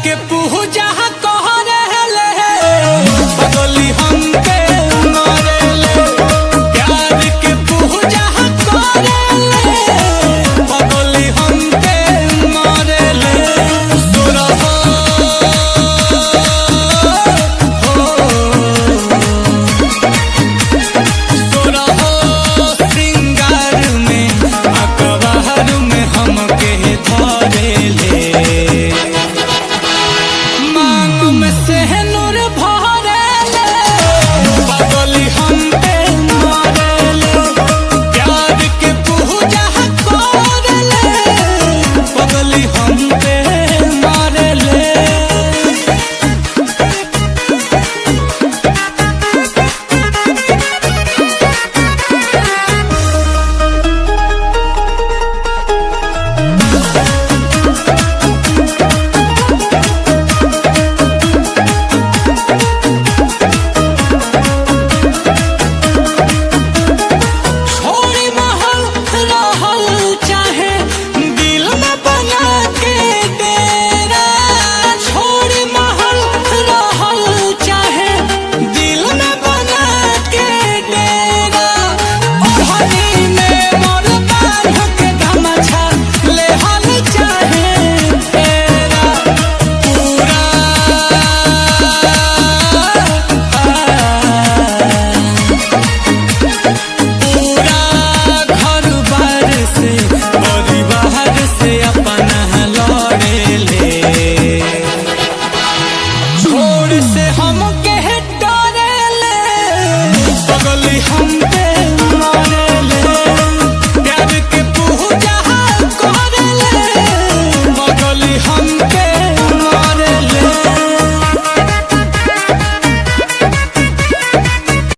के पूजा कहले बदली हमके मरेले प्यार के पूजा कहले बदली हमके मरेले श्रृंगार में अकबार में हमके धरेले सेहनूर भरेले बदली हमके मरेले प्यार के पूजा करले बदली हमके मरेले से हमके डरेले बगली हमके